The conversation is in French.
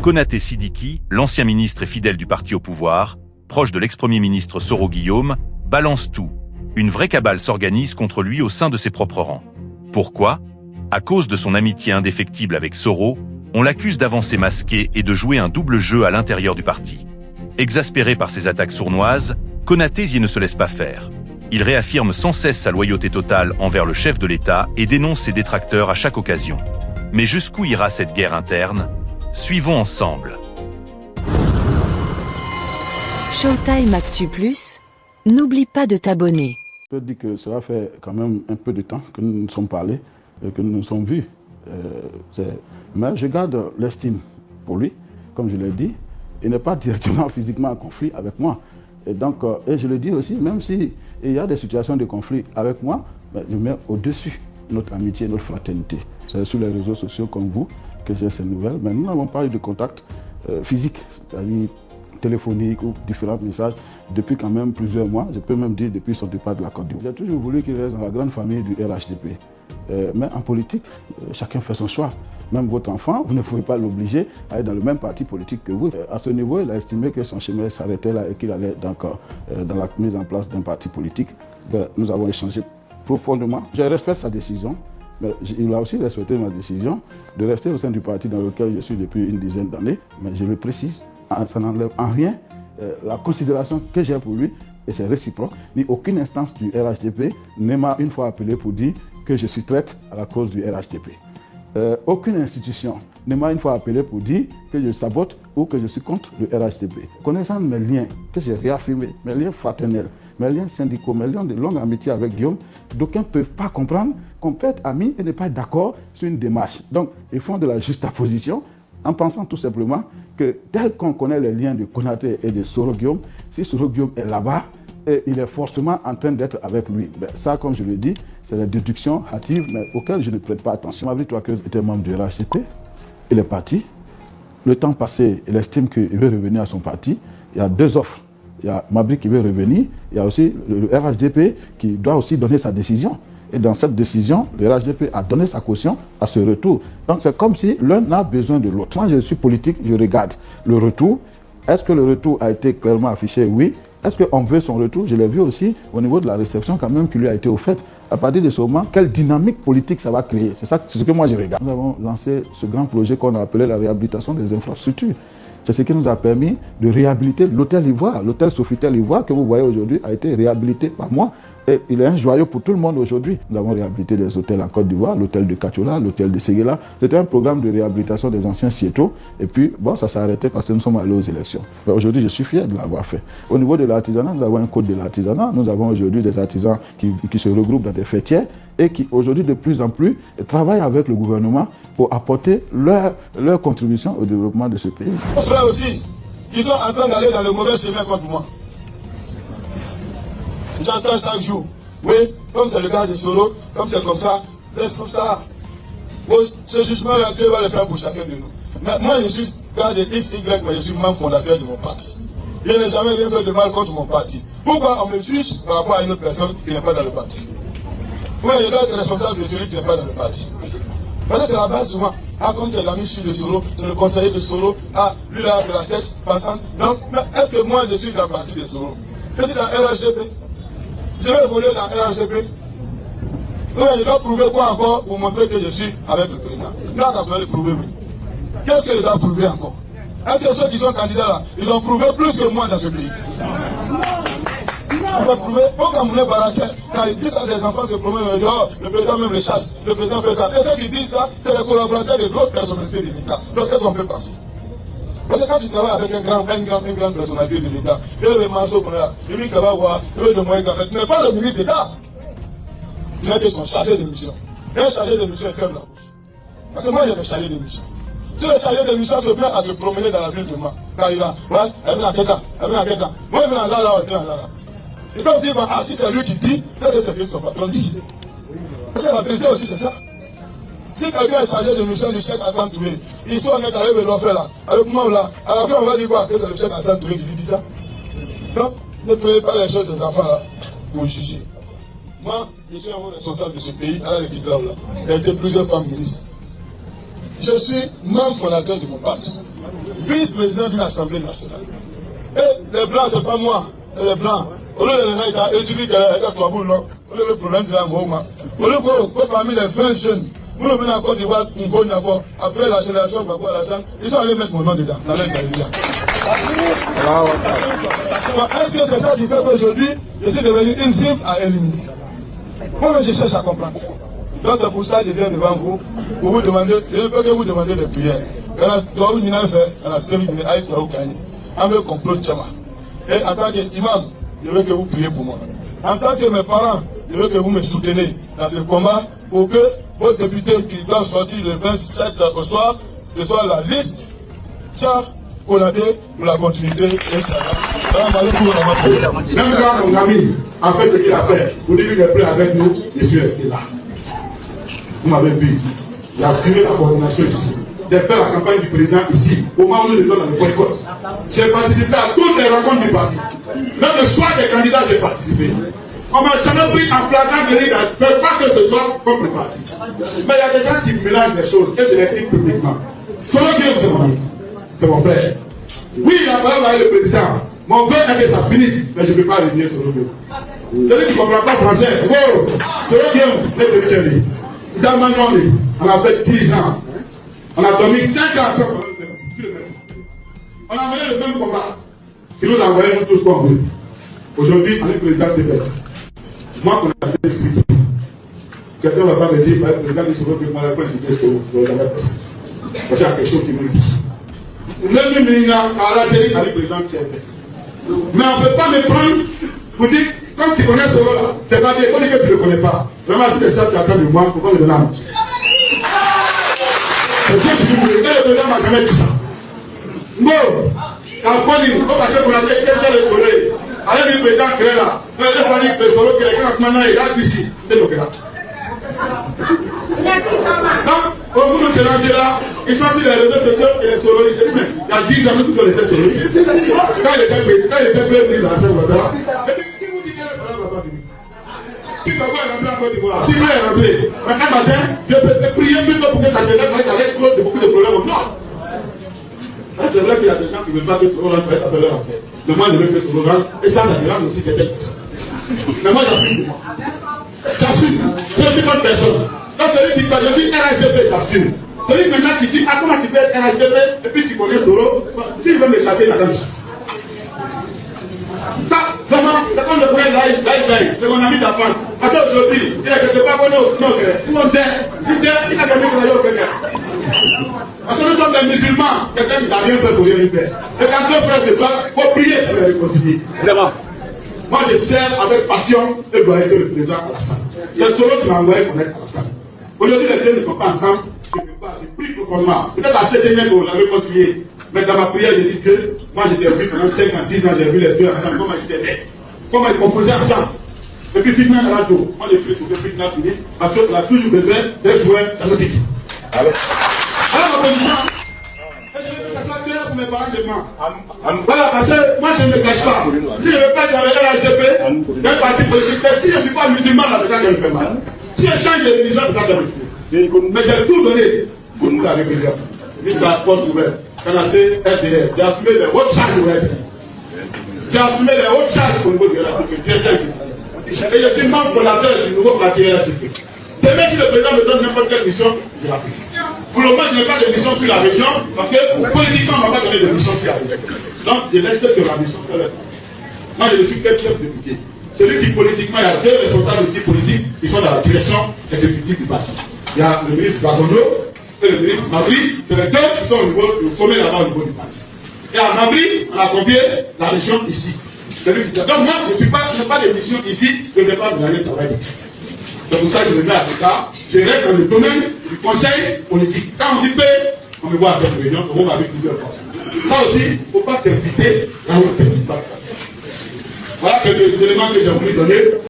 Konaté Sidiki, l'ancien ministre et fidèle du parti au pouvoir, proche de l'ex-premier ministre Soro Guillaume, balance tout. Une vraie cabale s'organise contre lui au sein de ses propres rangs. Pourquoi ? À cause de son amitié indéfectible avec Soro, on l'accuse d'avancer masqué et de jouer un double jeu à l'intérieur du parti. Exaspéré par ces attaques sournoises, Konaté ne se laisse pas faire. Il réaffirme sans cesse sa loyauté totale envers le chef de l'État et dénonce ses détracteurs à chaque occasion. Mais jusqu'où ira cette guerre interne ? Suivons ensemble. Showtime Actu Plus, n'oublie pas de t'abonner. Je peux dire que cela fait quand même un peu de temps que nous nous sommes parlé, que nous nous sommes vus. Mais je garde l'estime pour lui, comme je l'ai dit. Il n'est pas directement physiquement en conflit avec moi. Et donc, et je le dis aussi, même s'il y a des situations de conflit avec moi, je mets au-dessus notre amitié, notre fraternité. C'est sur les réseaux sociaux comme vous que j'ai ces nouvelles, mais nous n'avons pas eu de contact physique, c'est-à-dire téléphonique ou différents messages depuis quand même plusieurs mois, je peux même dire depuis son départ de la Côte d'Ivoire. J'ai toujours voulu qu'il reste dans la grande famille du RHDP. Mais en politique, chacun fait son choix. Même votre enfant, vous ne pouvez pas l'obliger à être dans le même parti politique que vous. À ce niveau, il a estimé que son chemin s'arrêtait là et qu'il allait donc dans la mise en place d'un parti politique. Nous avons échangé profondément. Je respecte sa décision, mais il a aussi respecté ma décision de rester au sein du parti dans lequel je suis depuis une dizaine d'années. Mais je le précise, ça n'enlève en rien la considération que j'ai pour lui, et c'est réciproque. Ni aucune instance du RHDP ne m'a une fois appelé pour dire que je suis traître à la cause du RHDP. Aucune institution ne m'a une fois appelé pour dire que je sabote ou que je suis contre le RHDP. Connaissant mes liens que j'ai réaffirmés, mes liens fraternels, mes liens syndicaux, mes liens de longue amitié avec Guillaume, d'aucuns ne peuvent pas comprendre qu'on peut être amis et ne pas être d'accord sur une démarche. Donc, ils font de la juxtaposition en pensant tout simplement que tel qu'on connaît les liens de Konaté et de Soro Guillaume, si Soro Guillaume est là-bas, et il est forcément en train d'être avec lui. Ça, comme je le dis, c'est la déduction hâtive, mais auquel je ne prête pas attention. Mabry Touakeuz était membre du RHDP, il est parti. Le temps passé, il estime qu'il veut revenir à son parti. Il y a deux offres. Il y a Mabry qui veut revenir, il y a aussi le RHDP qui doit aussi donner sa décision. Et dans cette décision, le RHDP a donné sa caution à ce retour. Donc c'est comme si l'un a besoin de l'autre. Moi, je suis politique, je regarde le retour. Est-ce que le retour a été clairement affiché? Oui. Est-ce qu'on veut son retour? Je l'ai vu aussi au niveau de la réception quand même qui lui a été offerte. À partir de ce moment, quelle dynamique politique ça va créer? C'est ce que moi je regarde. Nous avons lancé ce grand projet qu'on a appelé la réhabilitation des infrastructures. C'est ce qui nous a permis de réhabiliter l'hôtel Ivoire. L'hôtel Sofitel Ivoire que vous voyez aujourd'hui a été réhabilité par moi. Et il est un joyau pour tout le monde aujourd'hui. Nous avons réhabilité des hôtels en Côte d'Ivoire, l'hôtel de Kachola, l'hôtel de Séguéla. C'était un programme de réhabilitation des anciens siétos. Et puis, bon, ça s'est arrêté parce que nous sommes allés aux élections. Mais aujourd'hui, je suis fier de l'avoir fait. Au niveau de l'artisanat, nous avons un code de l'artisanat. Nous avons aujourd'hui des artisans qui se regroupent dans des fêtières et qui, aujourd'hui, de plus en plus, travaillent avec le gouvernement pour apporter leur contribution au développement de ce pays. Mes frères aussi, qui sont en train d'aller dans le mauvais chemin contre moi. J'entends chaque jour, oui, comme c'est le cas de Soro, comme c'est comme ça, laisse-nous ça. Bon, ce jugement-là, Dieu va le faire pour chacun de nous. Mais moi, je suis gars de X, Y, mais je suis membre fondateur de mon parti. Je n'ai jamais rien fait de mal contre mon parti. Pourquoi on me juge par rapport à une autre personne qui n'est pas dans le parti? Oui, je dois être responsable de celui qui n'est pas dans le parti. Parce que c'est la base souvent. Ah, comme c'est l'ami de Soro, c'est le conseiller de Soro, ah, lui là, c'est la tête passante. Donc, est-ce que moi, je suis dans le parti de Soro? Je suis dans RHDP. Je vais évoluer dans RHDP. Oui, je dois prouver quoi encore pour montrer que je suis avec le président? Là, on a le prouver, oui. Qu'est-ce que je dois prouver encore? Est-ce que ceux qui sont candidats là, ils ont prouvé plus que moi dans ce pays? On va prouver. Pourquoi Moulin Baraké, quand ils disent à des enfants se promènent dehors, le président même les chasse, le président fait ça. Et ceux qui disent ça, c'est les collaborateurs de d'autres personnalités de l'État. Donc, qu'est-ce qu'on peut penser? Parce que quand tu travailles avec une grande personnalité de l'État, il veut Manso Korea, il veut Kabawa, il veut de Moïka, mais tu n'es pas le ministre d'État. Tu n'es que son chargé de mission. Et un chargé de mission est faible. Parce que moi, j'ai des chargés de mission. Si le chargé de mission se plaît à se promener dans la ville de moi, quand il a, ouais, elle vient à Keta, elle vient à Keta. Moi, elle vient à là, elle vient à là. Ils peuvent dire, ah, si c'est lui qui dit, c'est que c'est lui son patron dit. Parce que la vérité aussi, c'est ça. Si quelqu'un est chargé de mission du chef Hassan Touré, ils sont honnêtes avec le faire là, avec moi là, à la fin on va dire quoi? Que c'est le chef Hassan Touré qui lui dit ça. Non, ne prenez pas les choses des enfants là pour juger. Moi, je suis un responsable de ce pays, à l'équipe là, il y a été plusieurs femmes ministres. Je suis membre fondateur de mon parti. vice-président d'une assemblée nationale. Et les blancs, c'est pas moi, c'est les blancs. Au lieu de les étudier avec toi, non, au lieu de problème de la Mouma. Au lieu que parmi les 20 jeunes, nous venons en Côte d'Ivoire, une bonne fois, après la génération Babou Alassane, ils sont allés mettre mon nom dedans, dans l'intérieur. Est-ce que c'est ça qui fait qu'aujourd'hui, je suis devenu une cible à éliminer? Moi-même, je cherche à comprendre. Donc c'est pour ça que je viens devant vous, pour vous demander, je ne peux que vous demander des prières. Quand on a fait, on a servi de l'aïe pour gagner. En me complot Tchama. Et en tant qu'imam, je veux que vous priez pour moi. En tant que mes parents, je veux que vous me soutenez dans ce combat pour que vos députés qui doivent sortir le 27 au soir, ce soit la liste Tcha Konaté pour la continuité et ça va. Même quand mon ami a fait ce qu'il a fait, vous dites qu'il est prêt avec nous, je suis resté là. Vous m'avez vu ici. Il a assuré la coordination ici. J'ai fait la campagne du président ici, au moment où nous étions dans le boycott. J'ai participé à toutes les rencontres du parti. Même le choix des candidats, j'ai participé. On m'a jamais pris en flagrant délit, mais pas que ce soit contre le parti. Mais il y a des gens qui mélangent les choses et je les dis publiquement. Solo Guillaume, c'est mon frère. Oui, il a fallu avec le président. Mon frère a que ça finisse, mais je ne peux pas revenir sur le Guillaume. Celui qui ne comprend pas français, wow, Solo Guillaume, les Christians. Dans ma nom, on a fait 10 ans. On a dormi 5 ans sur le même. On a mené le même combat. Qui nous a envoyé nous tous comme veut. Aujourd'hui, on est président de fait. Moi, on a fait ce quelqu'un ne va pas me dire, le président du Soro, que moi, la fois, j'étais sur le jamais passé. Parce qu'il y a quelque chose qui me dit. Même il y a à la télé, le président qui a fait. Mais on ne peut pas me prendre pour dire, quand tu connais ce rôle-là, c'est pas bien, on dit que tu ne le connais pas. Vraiment, si c'est ça que tu attends de moi, pourquoi me donner à manger? C'est Dieu qui nous dit, et le président m'a jamais dit ça. Bon, quand on va passer pour la tête, quel est le soleil? Allez, le président qui est là, il faut dire que le soleil qui est là, maintenant, il est ici, c'est le président. Donc, au bout de ce là, ils sont sur les réseaux sociaux et les soloristes. Il y a 10 ans que tous étaient soloristes. Quand il était premier ministre à Saint-Ouattara, qui vous dit que le problème va pas venir? Si Babou est rentré en Côte d'Ivoire, si lui est rentré, mais un matin, je peux prier plutôt pour que ça se lève, parce qu'avec Claude, beaucoup de problèmes au nord. C'est vrai qu'il y a des gens qui ne veulent pas que Soro fasse ça de leur affaire. Mais moi, je veux que Soro et ça dérange aussi certaines personnes. Mais moi, j'assume de moi. J'assume. Je ne suis pas une personne. Donc, celui qui dit pas, je suis RHDP, j'assume. Celui maintenant qui dit, ah, comment tu peux être RHDP, et puis tu connais Soro, s'il veut me chasser, il va me chasser. Ça, vraiment, c'est comme le premier live, c'est mon ami d'enfance. Parce qu'aujourd'hui, il a quelque part qu'on est au nord, tout le monde il a quelqu'un qui est au Kenya. Parce que nous sommes des musulmans, quelqu'un qui n'a rien fait pour rien lui faire. Et quand deux frères se battent, il faut prier pour les réconcilier. Vraiment. Moi, je sers avec passion et loyauté le président Alassane. C'est Soro qui m'a envoyé connaître Alassane. Aujourd'hui, les deux ne sont pas ensemble. Je ne peux pas, j'ai pris proprement. Peut-être à 7 ans, on l'a réconcilié. Mais dans ma prière, j'ai dit Dieu, moi j'étais vu pendant 5 ans, 10 ans, j'ai vu les deux ensemble, comment ils s'aimaient, comment ils composaient ensemble. Et puis Fitna à la radio, moi j'ai pris pour que Fitna finisse, parce qu'on a toujours besoin d'un joueur dramatique. Alors ma position, et je veux que ça soit clair pour mes parents de moi. Voilà, parce que moi je ne me cache pas. Si je ne veux pas travailler à la GP, d'un parti politique, si je ne suis pas musulman, c'est ça qui me fait mal. Si je change de religion, c'est ça qui me fait mal. Mais j'ai tout donné pour nous la rébellion. Jusqu'à la poste ouverte. RDS, j'ai assumé les hautes charges au RDS. J'ai assumé les hautes charges au niveau de la République. Et je suis membre fondateur du nouveau parti RDP. Demain, si le président me donne n'importe quelle mission, je la fais. Pour le moment, je n'ai pas de mission sur la région, parce que politiquement, on ne m'a pas donné de mission sur la région. Donc, je laisse que la mission sur la région. Moi, je ne suis que chef député. Celui qui, politiquement, il y a deux responsables ici politiques qui sont dans la direction exécutive du parti. Il y a le ministre Bagondo et le ministre Mabri, c'est les deux qui sont au sommet là-bas au niveau du parti. Et à Mabri, on a confié la région ici. Donc moi, je n'ai pas de mission ici, je ne vais pas me donner le travail. C'est pour ça que je me mets à l'écart. Je reste dans le domaine du conseil politique. Quand on dit paix, on me voit à cette réunion, on va avec plusieurs fois. Ça aussi, il ne faut pas t'inviter là où tu ne pas. Voilà quelques éléments que j'ai voulu donner.